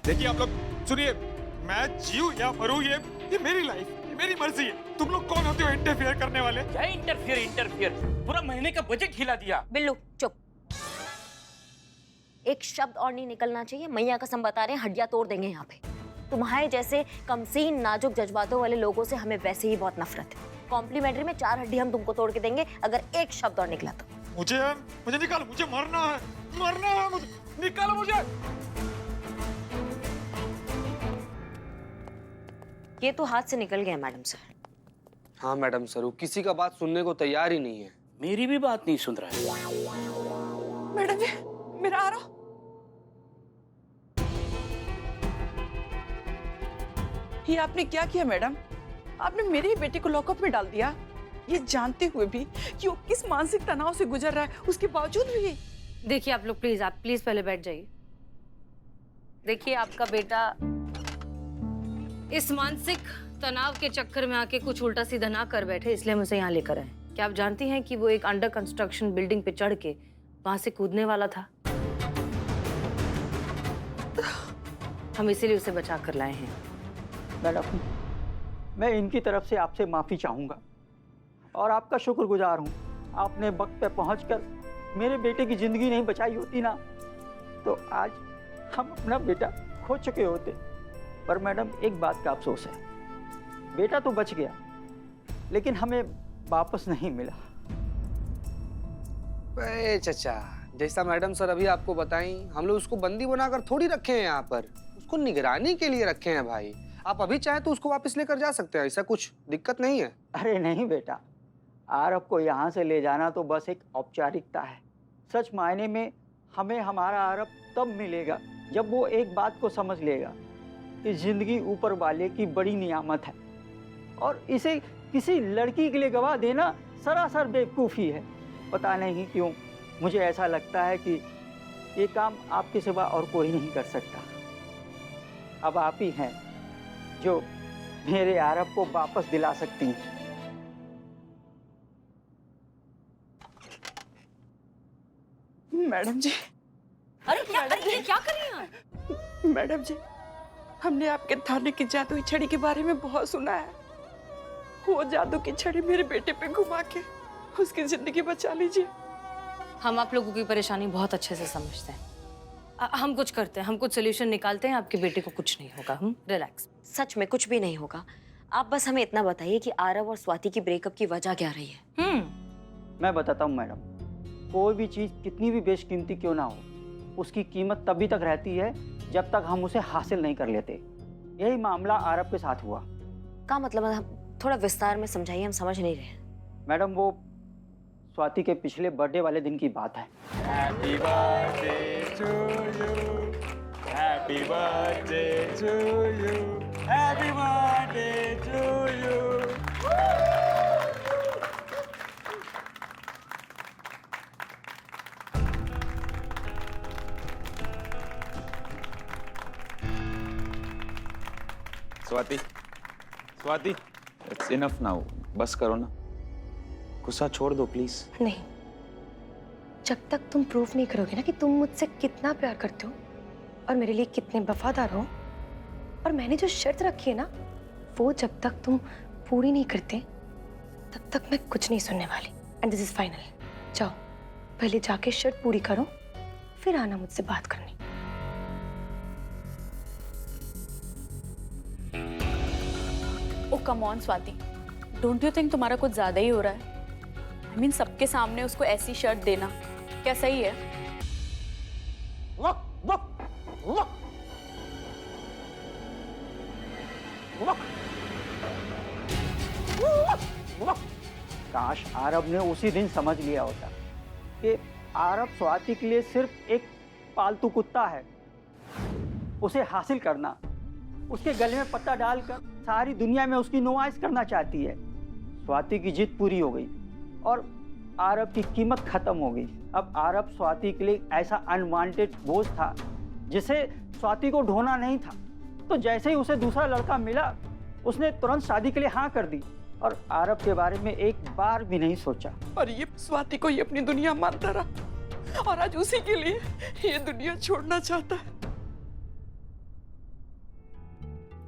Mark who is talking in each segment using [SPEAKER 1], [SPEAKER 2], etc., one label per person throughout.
[SPEAKER 1] देखिए आप लोग सुनिए, मैं जीऊं या मरूं ये मेरी लाइफ, ये मेरी मर्जी है। तुम लोग कौन होते हो इंटरफेयर करने वाले?
[SPEAKER 2] क्या इंटरफियर? पूरा महीने का बजट हिला दिया।
[SPEAKER 3] बिल्लू चुप। एक शब्द और नहीं निकलना चाहिए। मैया कसम बता रहे हैं, हड्डियां तोड़ देंगे यहाँ पे। तुम्हारे जैसे कमसीन नाजुक जज्बातों वाले लोगों से हमें वैसे ही बहुत नफरत है। कॉम्प्लीमेंट्री में 4 हड्डी हम तुमको तोड़ के देंगे अगर एक शब्द और निकला तो।
[SPEAKER 1] मुझे निकालो, मुझे मरना है मुझे, निकालो मुझे।
[SPEAKER 3] ये तो हाथ से निकल गया मैडम सर।
[SPEAKER 4] हाँ मैडम सर, वो किसी का बात सुनने को तैयार ही नहीं है।
[SPEAKER 2] मेरी भी बात नहीं सुन रहा है।
[SPEAKER 5] मैडम जी, मेरा आ रहा। ये आपने क्या किया मैडम? आपने मेरे ही बेटे को लॉकअप में डाल दिया, ये जानते हुए भी कि वो किस मानसिक तनाव से गुजर रहा है, उसके बावजूद भी।
[SPEAKER 3] देखिए आप लोग प्लीज पहले बैठ जाइए। देखिए आपका बेटा इस मानसिक तनाव के चक्कर में आके कुछ उल्टा सीधा ना कर बैठे, इसलिए हम उसे यहाँ लेकर आए। क्या आप जानती हैं कि वो एक अंडर कंस्ट्रक्शन बिल्डिंग पे चढ़ के वहां से कूदने वाला था? हम इसीलिए उसे बचा कर लाए हैं।
[SPEAKER 6] मैडम, मैं इनकी तरफ से आपसे माफ़ी चाहूँगा और आपका शुक्रगुजार हूँ। आपने वक्त पे पहुँचकर मेरे बेटे की ज़िंदगी नहीं बचाई होती ना, तो आज हम अपना बेटा खो चुके होते। पर मैडम, एक बात का अफसोस है, बेटा तो बच गया लेकिन हमें वापस नहीं मिला।
[SPEAKER 4] अरे चचा, जैसा मैडम सर अभी आपको बताई, हम लोग उसको बंदी बनाकर थोड़ी रखे हैं यहाँ पर, उसको निगरानी के लिए रखे हैं भाई। आप अभी चाहे तो उसको वापस लेकर जा सकते हैं, ऐसा कुछ दिक्कत नहीं है।
[SPEAKER 6] अरे नहीं बेटा, आरव को यहाँ से ले जाना तो बस एक औपचारिकता है। सच मायने में हमें हमारा आरव तब मिलेगा जब वो एक बात को समझ लेगा कि जिंदगी ऊपर वाले की बड़ी नियामत है और इसे किसी लड़की के लिए गवा देना सरासर बेवकूफ़ी है। पता नहीं क्यों मुझे ऐसा लगता है कि ये काम आपके सिवा और कोई नहीं कर सकता। अब आप ही हैं जो मेरे आरव को वापस दिला सकती हैं।
[SPEAKER 5] मैडम जी,
[SPEAKER 3] अरे क्या कर रही हैं?
[SPEAKER 5] मैडम जी, हमने आपके थाने की जादुई छड़ी के बारे में बहुत सुना है। वो जादू की छड़ी मेरे बेटे पे घुमा के उसकी जिंदगी बचा लीजिए।
[SPEAKER 3] हम आप लोगों की परेशानी बहुत अच्छे से समझते हैं। हम कुछ करते हैं, हम कुछ सोल्यूशन निकालते हैं। आपके बेटे को कुछ नहीं होगा, हम रिलैक्स। सच में कुछ भी नहीं होगा। आप बस हमें इतना बताइए कि आरव और स्वाति की ब्रेकअप की वजह क्या रही है?
[SPEAKER 6] मैं बताता हूँ मैडम, कोई भी चीज़ कितनी भी बेशकीमती क्यों ना हो, उसकी कीमत तभी तक रहती है जब तक हम उसे हासिल नहीं कर लेते। यही मामला आरव के साथ हुआ।
[SPEAKER 3] क्या मतलब? थोड़ा विस्तार में समझाइए, हम समझ नहीं रहे।
[SPEAKER 6] मैडम, वो स्वाति के पिछले बर्थडे वाले दिन की बात है।
[SPEAKER 1] Happy birthday to you, happy birthday to you, happy birthday to you.
[SPEAKER 7] Swati, it's enough now. बस करो ना, गुस्सा छोड़ दो प्लीज।
[SPEAKER 8] नहीं, जब तक तुम प्रूफ नहीं करोगे ना कि तुम मुझसे कितना प्यार करते हो और मेरे लिए कितने वफादार हो, और मैंने जो शर्त रखी है ना, वो जब तक तुम पूरी नहीं करते तब तक मैं कुछ नहीं सुनने वाली। And this is final. जाओ, पहले जाके शर्त पूरी करो, फिर आना मुझसे बात करने।
[SPEAKER 9] Oh come on Swati, don't you think तुम्हारा कुछ ज्यादा ही हो रहा है? I mean, सबके सामने उसको ऐसी शर्ट देना क्या सही है?
[SPEAKER 6] काश आरव ने उसी दिन समझ लिया होता कि आरव स्वाति के लिए सिर्फ एक पालतू कुत्ता है। उसे हासिल करना, उसके गले में पत्ता डालकर सारी दुनिया में उसकी नुमाइश करना चाहती है। स्वाति की जिद पूरी हो गई और आरव की कीमत खत्म हो गई। अब आरव स्वाति के लिए ऐसा अनवांटेड बोझ था जिसे स्वाति को ढोना नहीं था। तो जैसे ही उसे दूसरा लड़का मिला, उसने तुरंत शादी के लिए हाँ कर दी और आरव के बारे में एक बार भी नहीं सोचा।
[SPEAKER 5] और ये स्वाति को ये अपनी दुनिया मानता रहा और आज उसी के लिए ये दुनिया छोड़ना चाहता है।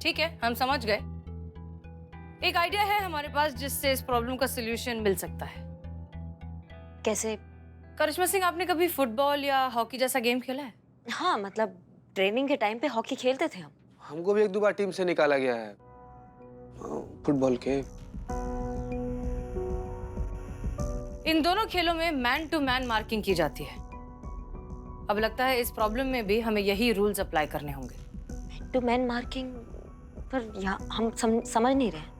[SPEAKER 3] ठीक है, हम समझ गए। एक आइडिया है हमारे पास जिससे इस प्रॉब्लम का सलूशन मिल सकता है।
[SPEAKER 8] कैसे?
[SPEAKER 3] करिश्मा सिंह, आपने कभी फुटबॉल या हॉकी जैसा गेम खेला है?
[SPEAKER 8] हाँ, मतलब ट्रेनिंग के टाइम पे हॉकी खेलते थे हम।
[SPEAKER 4] हमको भी 1-2 बार टीम से निकाला गया है फुटबॉल के।
[SPEAKER 3] इन दोनों खेलों में मैन टू मैन मार्किंग की जाती है। अब लगता है इस प्रॉब्लम में भी हमें यही रूल्स अप्लाई करने होंगे।
[SPEAKER 8] टू मैन मार्किंग पर यहाँ हम समझ नहीं रहे।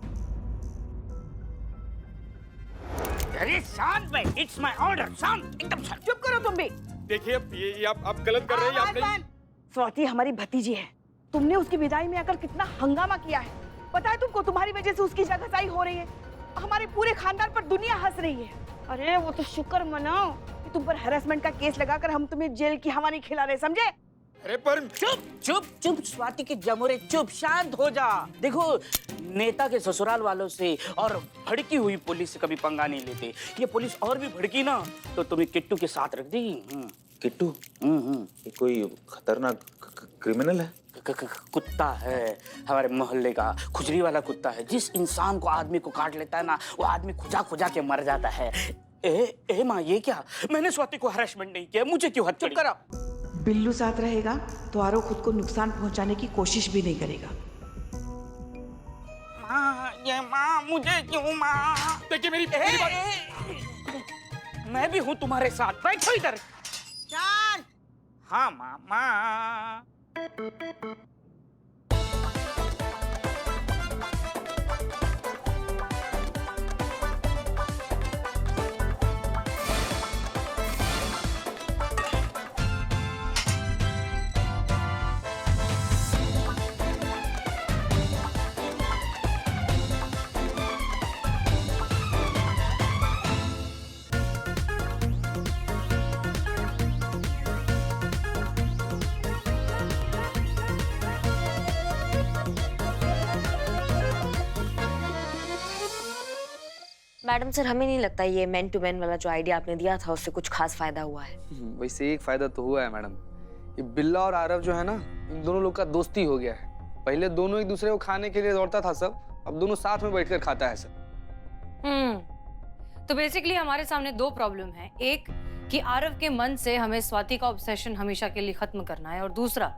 [SPEAKER 2] अरे शांत भाई, इट्स माय ऑर्डर। शांत, एकदम शांत। चुप करो तुम भी।
[SPEAKER 1] देखिए ये आप गलत कर रहे हैं। आप नहीं।
[SPEAKER 5] स्वाति हमारी भतीजी है। तुमने उसकी विदाई में आकर कितना हंगामा किया है। पता है तुमको, तुम्हारी वजह से उसकी जगहसाई हो रही है। हमारे पूरे खानदान पर दुनिया हंस रही है। अरे वो तो शुक्र मनाओ कि तुम पर हैरेसमेंट का केस लगाकर हम तुम्हें जेल की हवा नहीं खिला रहे, समझे?
[SPEAKER 1] अरे पर
[SPEAKER 2] चुप चुप चुप स्वाति के जमुरे, चुप, शांत हो जा। देखो, नेता के ससुराल वालों से और भड़की हुई पुलिस से कभी पंगा नहीं लेते। ये पुलिस और भी भड़की ना तो तुम्हें किट्टू के साथ रख देगी।
[SPEAKER 7] किट्टू, ये कोई खतरनाक क्रिमिनल है?
[SPEAKER 2] कुत्ता है, हमारे मोहल्ले का खुजरी वाला कुत्ता है। जिस इंसान को आदमी को काट लेता है ना, वो आदमी खुजा खुजा के मर जाता है। ए माँ, ये क्या? मैंने स्वाति को हरासमेंट नहीं किया, मुझे क्यों हद चढ़ी? करा।
[SPEAKER 5] बिल्लू साथ रहेगा तो आरो खुद को नुकसान पहुंचाने की कोशिश भी नहीं करेगा।
[SPEAKER 2] माँ, ये माँ, मुझे क्यों माँ?
[SPEAKER 1] देखिए मेरी बात।
[SPEAKER 2] मैं भी हूँ तुम्हारे साथ। बैठो इधर। हाँ माँ।
[SPEAKER 8] मैडम सर, हमें नहीं लगता ये मैन टू मैन वाला जो आइडिया आपने दिया था उससे कुछ खास फायदा हुआ है।
[SPEAKER 4] वैसे एक फायदा तो हुआ है मैडम। ये बिल्ला और आरव जो है ना, इन दोनों लोग का दोस्ती हो गया है। पहले दोनों एक दूसरे को खाने के लिए दौड़ता था सब, अब दोनों साथ में बैठकर खाता है सब।
[SPEAKER 3] तो बेसिकली हमारे सामने दो प्रॉब्लम है। एक कि आरव के मन से हमें स्वाति का ऑब्सेशन हमेशा के लिए खत्म करना है, और दूसरा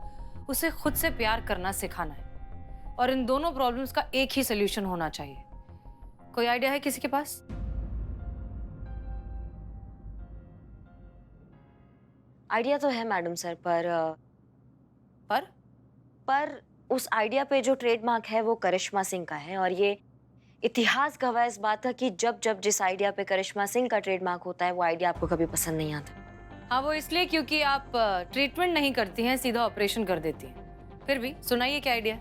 [SPEAKER 3] उसे खुद से प्यार करना सिखाना है। और इन दोनों प्रॉब्लम्स का एक ही सोल्यूशन होना चाहिए। कोई आइडिया है किसी के पास?
[SPEAKER 8] आइडिया तो है मैडम सर, पर उस आइडिया पे जो ट्रेडमार्क है वो करिश्मा सिंह का है, और ये इतिहास गवाह इस बात का कि जब जब जिस आइडिया पे करिश्मा सिंह का ट्रेडमार्क होता है वो आइडिया आपको कभी पसंद नहीं आता।
[SPEAKER 3] हाँ, वो इसलिए क्योंकि आप ट्रीटमेंट नहीं करती हैं, सीधा ऑपरेशन कर देती हैं। फिर भी सुनाइए क्या आइडिया?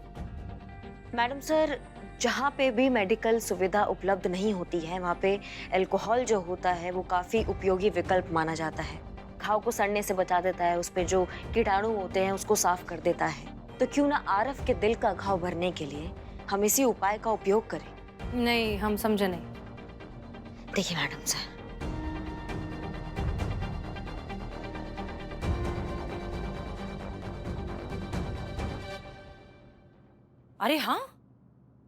[SPEAKER 8] मैडम सर, जहाँ पे भी मेडिकल सुविधा उपलब्ध नहीं होती है वहाँ पे अल्कोहल जो होता है वो काफ़ी उपयोगी विकल्प माना जाता है। घाव को सड़ने से बचा देता है, उस पे जो कीटाणु होते हैं उसको साफ कर देता है। तो क्यों ना आरव के दिल का घाव भरने के लिए हम इसी उपाय का उपयोग करें।
[SPEAKER 3] नहीं, हम समझे नहीं।
[SPEAKER 8] देखिए मैडम सर,
[SPEAKER 3] अरे हाँ,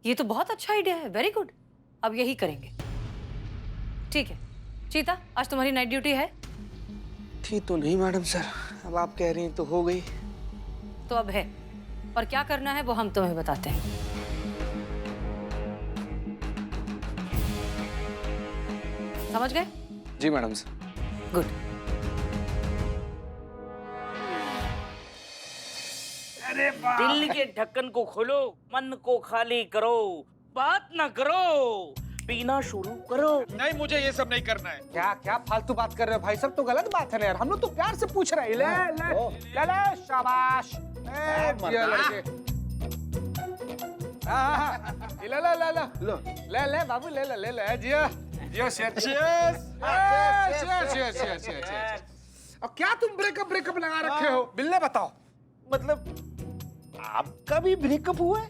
[SPEAKER 3] ये तो बहुत अच्छा आइडिया है। वेरी गुड, अब यही करेंगे। ठीक है चीता, आज तुम्हारी नाइट ड्यूटी है?
[SPEAKER 4] थी तो नहीं मैडम सर, अब आप कह रही हैं तो हो गई।
[SPEAKER 3] तो अब है, और क्या करना है वो हम तुम्हें बताते हैं। समझ गए?
[SPEAKER 4] जी मैडम सर।
[SPEAKER 3] गुड।
[SPEAKER 2] दिल के ढक्कन को खोलो, मन को खाली करो, बात ना करो, पीना शुरू करो।
[SPEAKER 1] नहीं, मुझे ये सब नहीं करना है।
[SPEAKER 4] क्या क्या फालतू बात कर रहे हो भाई, सब तो गलत बात है ना यार। हम लोग तो प्यार से पूछ रहे हैं। ले ले ले ले, शाबाश। ये लड़के, ले ले ले ले ले ले बाबू, ले ले ले ले, जियो जियो, चीयर्स। और क्या तुम ब्रेकअप लगा रखे हो? बिल्ले बताओ।
[SPEAKER 2] मतलब आपका भी ब्रेकअप हुआ है?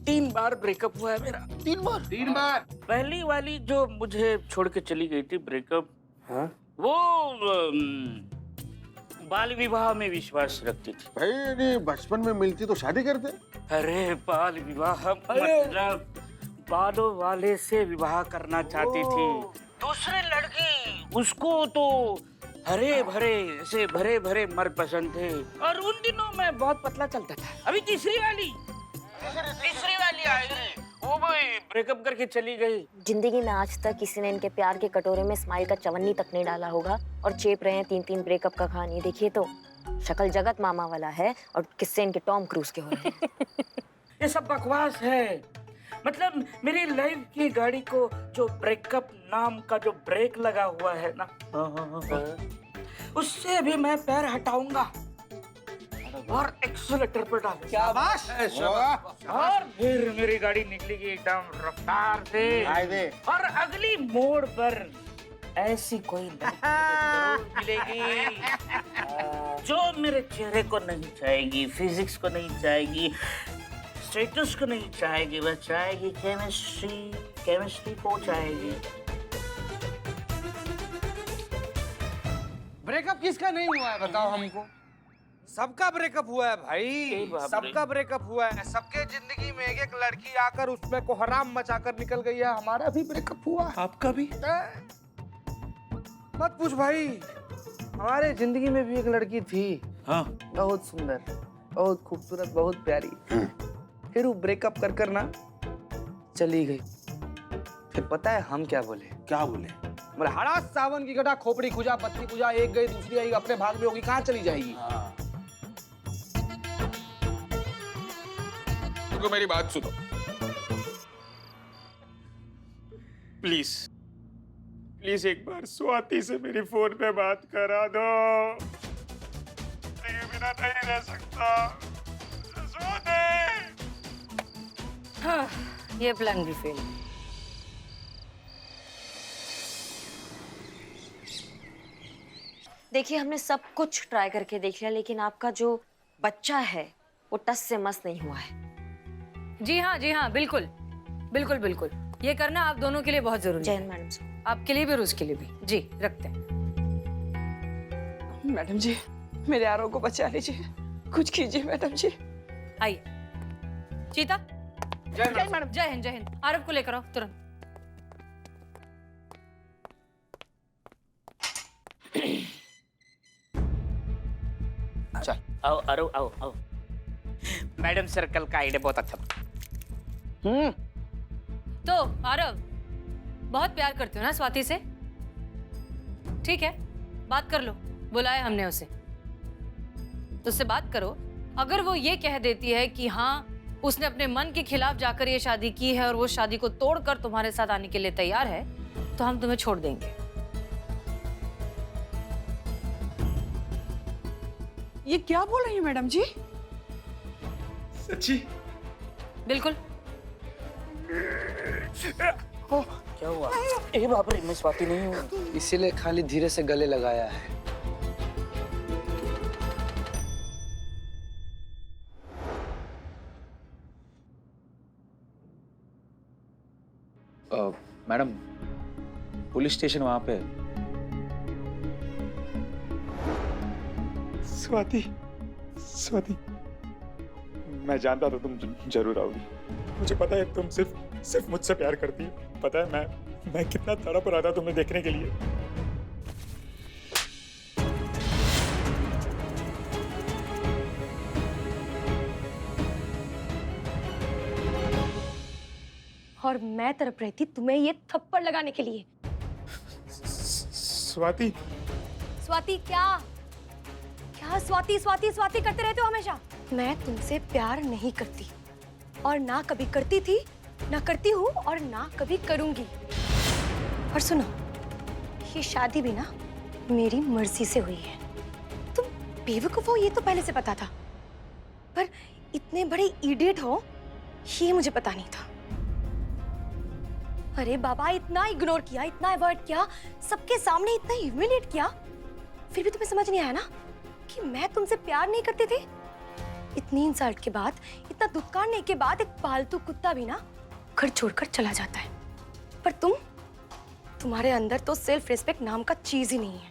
[SPEAKER 2] 3 बार ब्रेकअप हुआ है मेरा। 3 बार। पहली वाली जो मुझे छोड़ के चली गई थी ब्रेकअप, वो बाल विवाह में विश्वास रखती थी।
[SPEAKER 10] भाई नहीं, बचपन में मिलती तो शादी करते।
[SPEAKER 2] अरे बाल विवाह मतलब बालों वाले से विवाह करना चाहती थी। दूसरी लड़की, उसको तो हरे भरे ऐसे भरे भरे मर्द पसंद थे, और उन दिनों मैं बहुत पतला चलता था। अभी तीसरी वाली आई, वो भी ब्रेकअप करके चली गई।
[SPEAKER 11] जिंदगी में आज तक किसी ने इनके प्यार के कटोरे में स्माइल का चवन्नी तक नहीं डाला होगा और चेप रहे हैं 3-3 ब्रेकअप का कहानी। देखिए तो शक्ल जगत मामा वाला है और किससे इनके टॉम क्रूज के हो रहे हैं।
[SPEAKER 2] ये सब बकवास है। मतलब मेरी लाइफ की गाड़ी को जो ब्रेकअप नाम का जो ब्रेक लगा हुआ है ना, उससे भी मैं पैर हटाऊंगा और एक्सीलेटर पर डालूंगा।
[SPEAKER 4] शाबाश।
[SPEAKER 2] और फिर मेरी गाड़ी निकलेगी एकदम रफ्तार से, और अगली मोड़ पर ऐसी कोई लड़की जरूर मिलेगी जो मेरे चेहरे को नहीं चाहेगी, फिजिक्स को नहीं चाहेगी, स्टेटस को नहीं चाहेगी, वह चाहेगी केमिस्ट्री को चाहेगी।
[SPEAKER 4] ब्रेकअप किसका नहीं हुआ है बताओ हमको? सबका ब्रेकअप हुआ है भाई, सबका ब्रेकअप हुआ है। सबके जिंदगी में एक एक लड़की आकर उसमें को हराम मचाकर निकल गई है। हमारा भी ब्रेकअप हुआ।
[SPEAKER 2] आपका भी?
[SPEAKER 4] मत पूछ भाई, हमारे जिंदगी में भी एक लड़की थी।
[SPEAKER 2] हाँ।
[SPEAKER 4] बहुत सुंदर, बहुत खूबसूरत, बहुत प्यारी। फिर वो ब्रेकअप कर ना चली गई। फिर पता है हम क्या बोले?
[SPEAKER 10] क्या बोले?
[SPEAKER 4] बोले हरा सावन की गटा खोपड़ी खुजा पत्नी खुजा, एक गई दूसरी आई, अपने भाग में होगी, कहाँ चली जाएगी?
[SPEAKER 1] तुमको मेरी बात सुनो प्लीज, प्लीज एक बार स्वाति से मेरी फोन पे बात करा दो। तेरे बिना नहीं रह सकता स्वाति।
[SPEAKER 3] हाँ, ये प्लान भी फेल।
[SPEAKER 11] देखिए हमने सब कुछ ट्राई करके देख लिया, लेकिन आपका जो बच्चा है वो टस से मस नहीं हुआ है।
[SPEAKER 3] जी हाँ, बिल्कुल बिल्कुल बिल्कुल। ये करना आप दोनों के लिए बहुत जरूरी
[SPEAKER 11] जय
[SPEAKER 3] है।
[SPEAKER 11] हिंद मैडम जी।
[SPEAKER 3] आपके लिए भी और उसके लिए भी। जी रखते हैं।
[SPEAKER 5] मैडम जी, मेरे आरव को बचा लीजिए, कुछ कीजिए मैडम जी।
[SPEAKER 3] आइए चीता।
[SPEAKER 5] जय मैडम।
[SPEAKER 3] जय हिंद, जय हिंद। आरव को लेकर आओ तुरंत।
[SPEAKER 2] चल आओ आओ आओ आओ। मैडम सर्कल का आइडिया बहुत अच्छा था।
[SPEAKER 3] तो आरव, बहुत प्यार करते हो ना स्वाति से? ठीक है, बात कर लो। बुलाया हमने उसे, तो उससे बात करो। अगर वो ये कह देती है कि हाँ उसने अपने मन के खिलाफ जाकर ये शादी की है और वो शादी को तोड़कर तुम्हारे साथ आने के लिए तैयार है, तो हम तुम्हें छोड़ देंगे।
[SPEAKER 5] ये क्या बोल रही है मैडम जी?
[SPEAKER 1] सच्ची?
[SPEAKER 3] बिल्कुल।
[SPEAKER 2] क्या हुआ? ए बाप रे, मैं स्वाति नहीं हूँ।
[SPEAKER 4] इसीलिए खाली धीरे से गले लगाया है।
[SPEAKER 7] मैडम, पुलिस स्टेशन वहां पे।
[SPEAKER 1] स्वाति, स्वाति, मैं जानता था तुम जरूर आओगी। मुझे पता है तुम सिर्फ मुझसे प्यार करती है। पता है मैं कितना तड़प रहा था तुम्हें देखने के लिए।
[SPEAKER 8] और मैं तड़प रही थी तुम्हें ये थप्पड़ लगाने के लिए।
[SPEAKER 1] स्वाति,
[SPEAKER 8] स्वाति क्या? क्या स्वाति स्वाति स्वाति करते रहते हो हमेशा? मैं तुमसे प्यार नहीं करती, और ना कभी करती थी, ना करती हूँ, और ना कभी करूंगी। और सुनो, ये शादी भी ना मेरी मर्जी से हुई है। तुम बेवकूफ हो ये तो पहले से पता था, पर इतने बड़े इडियट हो ये मुझे पता नहीं था। अरे बाबा, इतना इग्नोर किया, इतना अवॉइड किया, सबके सामने इतना ह्यूमिलिएट किया, फिर भी तुम्हें समझ नहीं आया ना कि मैं तुमसे प्यार नहीं करती थी? इतनी इंसल्ट के बाद, इतना दुत्कारने के बाद एक पालतू कुत्ता भी ना घर छोड़कर चला जाता है, पर तुम्हारे अंदर तो सेल्फ रिस्पेक्ट नाम का चीज ही नहीं है।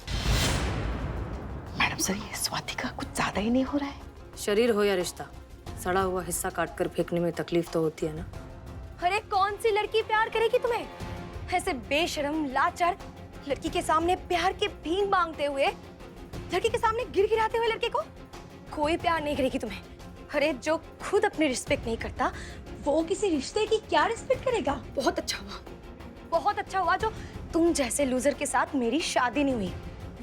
[SPEAKER 8] मैडम सर, ये स्वाति का कुछ ज्यादा ही नहीं हो रहा है?
[SPEAKER 3] शरीर हो या रिश्ता, सड़ा हुआ हिस्सा काटकर फेंकने में तकलीफ तो होती है ना।
[SPEAKER 8] अरे कौन सी लड़की प्यार करेगी तुम्हें? ऐसे बेशरम लाचार लड़की के सामने प्यार की भीख मांगते हुए, लड़की के सामने गिड़गिड़ाते हुए लड़के को कोई प्यार नहीं करेगी तुम्हें। अरे जो खुद अपनी रिस्पेक्ट नहीं करता, वो किसी रिश्ते की क्या रिस्पेक्ट करेगा? बहुत अच्छा हुआ, बहुत अच्छा हुआ जो तुम जैसे लूजर के साथ मेरी शादी नहीं हुई,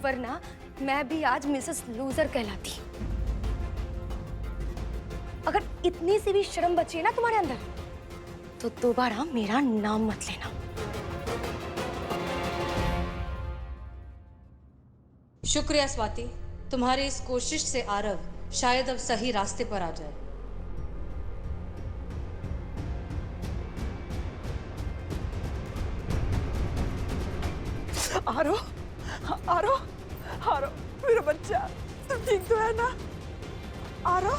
[SPEAKER 8] वरना मैं भी आज मिसेस लूजर कहलाती। अगर इतनी सी भी शर्म बची है ना तुम्हारे अंदर, तो दोबारा मेरा नाम मत लेना।
[SPEAKER 12] शुक्रिया स्वाति, तुम्हारी इस कोशिश से आरव शायद अब सही रास्ते पर आ जाए।
[SPEAKER 5] आरो, आरो, आरो, मेरा बच्चा, तुम ठीक तो है ना? आरो,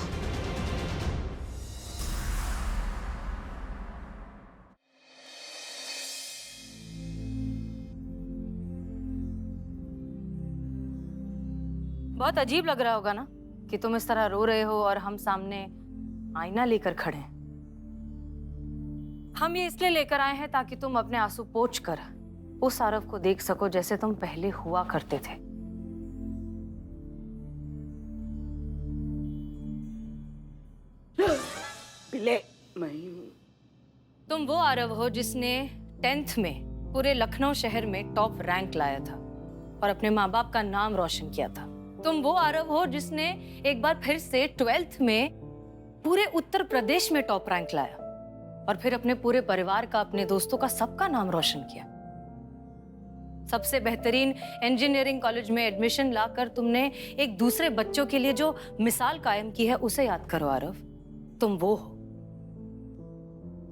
[SPEAKER 3] बहुत अजीब लग रहा होगा ना कि तुम इस तरह रो रहे हो और हम सामने आईना लेकर खड़े हैं। हम ये इसलिए लेकर आए हैं ताकि तुम अपने आंसू पोंछ कर उस आरव को देख सको जैसे तुम पहले हुआ करते थे।
[SPEAKER 2] बिले मैं
[SPEAKER 3] तुम वो आरव हो जिसने 10th में पूरे लखनऊ शहर में टॉप रैंक लाया था और अपने माँ बाप का नाम रोशन किया था। तुम वो आरव हो जिसने एक बार फिर से 12th में पूरे उत्तर प्रदेश में टॉप रैंक लाया और फिर अपने पूरे परिवार का, अपने दोस्तों का, सबका नाम रोशन किया। सबसे बेहतरीन इंजीनियरिंग कॉलेज में एडमिशन लाकर तुमने एक दूसरे बच्चों के लिए जो मिसाल कायम की है उसे याद करो आरव। तुम वो हो।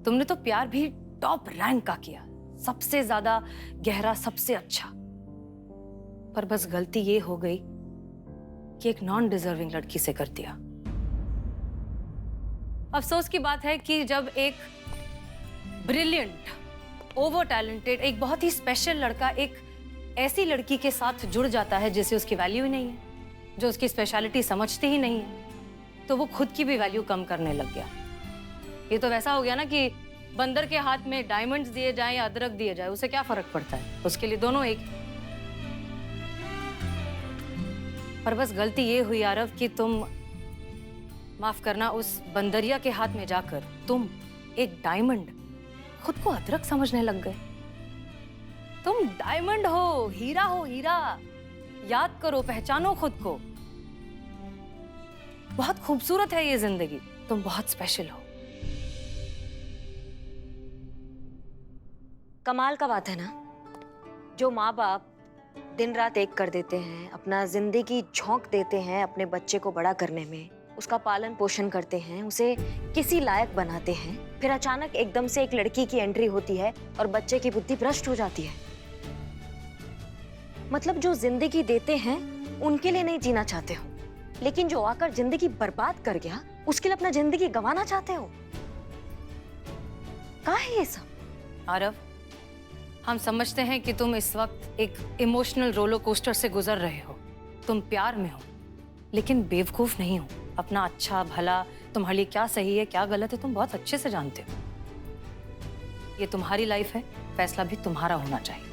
[SPEAKER 3] तुमने तो प्यार भी टॉप रैंक का किया, सबसे ज्यादा गहरा, सबसे अच्छा। पर बस गलती ये हो गई कि एक नॉन डिजर्विंग लड़की से कर दिया। अफसोस की बात है कि जब एक ब्रिलियंट, ओवर टैलेंटेड, एक बहुत ही स्पेशल लड़का एक ऐसी लड़की के साथ जुड़ जाता है जिसे उसकी वैल्यू ही नहीं है, जो उसकी स्पेशलिटी समझती ही नहीं है, तो वो खुद की भी वैल्यू कम करने लग गया। ये तो वैसा हो गया ना कि बंदर के हाथ में डायमंड्स दिए जाएं या अदरक दिए जाए, उसे क्या फर्क पड़ता है, उसके लिए दोनों एक। पर बस गलती ये हुई आरव कि तुम, माफ करना, उस बंदरिया के हाथ में जाकर तुम एक डायमंड खुद को अदरक समझने लग गए। तुम डायमंड हो, हीरा हो, हीरा। याद करो, पहचानो खुद को। बहुत खूबसूरत है ये जिंदगी, तुम बहुत स्पेशल हो।
[SPEAKER 11] कमाल का बात है ना, जो माँ बाप दिन रात एक कर देते हैं, अपना जिंदगी झोंक देते हैं अपने बच्चे को बड़ा करने में, उसका पालन पोषण करते हैं, उसे किसी लायक बनाते हैं, फिर अचानक एकदम से एक लड़की की एंट्री होती है और बच्चे की बुद्धि भ्रष्ट हो जाती है। मतलब जो जिंदगी देते हैं उनके लिए नहीं जीना चाहते हो, लेकिन जो आकर जिंदगी बर्बाद कर गया उसके लिए अपना जिंदगी गंवाना चाहते हो। क्या है ये सब?
[SPEAKER 3] आरव, हम समझते हैं कि तुम इस वक्त एक इमोशनल रोलर कोस्टर से गुजर रहे हो। तुम प्यार में हो, लेकिन बेवकूफ नहीं हो। अपना अच्छा भला, तुम्हारे लिए क्या सही है क्या गलत है, तुम बहुत अच्छे से जानते हो। ये तुम्हारी लाइफ है, फैसला भी तुम्हारा होना चाहिए।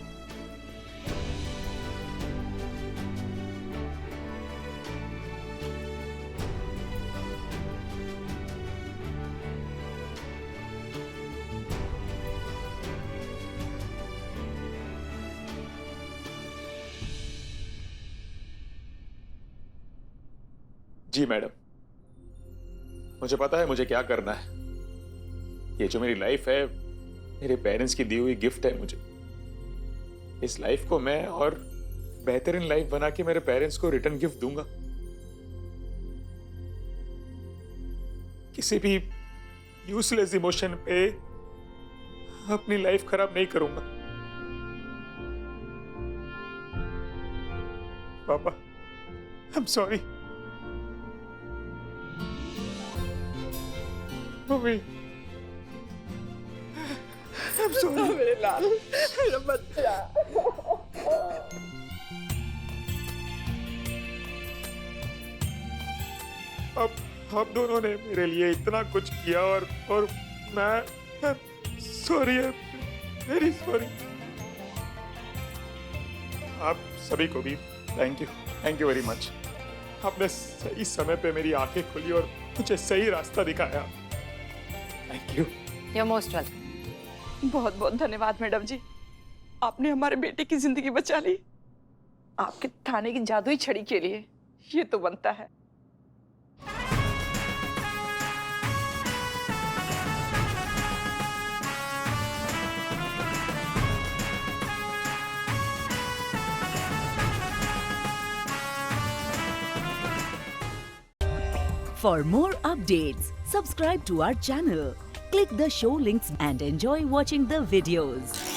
[SPEAKER 1] जी मैडम, मुझे पता है मुझे क्या करना है। ये जो मेरी लाइफ है, मेरे पेरेंट्स की दी हुई गिफ्ट है मुझे। इस लाइफ को मैं और बेहतरीन लाइफ बना के मेरे पेरेंट्स को रिटर्न गिफ्ट दूंगा। किसी भी यूजलेस इमोशन पे अपनी लाइफ खराब नहीं करूंगा। पापा, I am sorry. Mummy, I'm sorry.
[SPEAKER 5] मेरे लाल, मेरा बच्चा।
[SPEAKER 1] आप दोनों ने मेरे लिए इतना कुछ किया और मैं सॉरी, वेरी सॉरी। आप सभी को भी थैंक यू वेरी मच। आपने सही समय पे मेरी आंखें खोली और मुझे सही रास्ता दिखाया। Thank you.
[SPEAKER 3] You most welcome.
[SPEAKER 5] बहुत बहुत धन्यवाद मैडम जी, आपने हमारे बेटे की जिंदगी बचा ली। आपके थाने की जादुई छड़ी के लिए ये तो बनता है।
[SPEAKER 13] For more updates, subscribe to our channel, click the show links and enjoy watching the videos.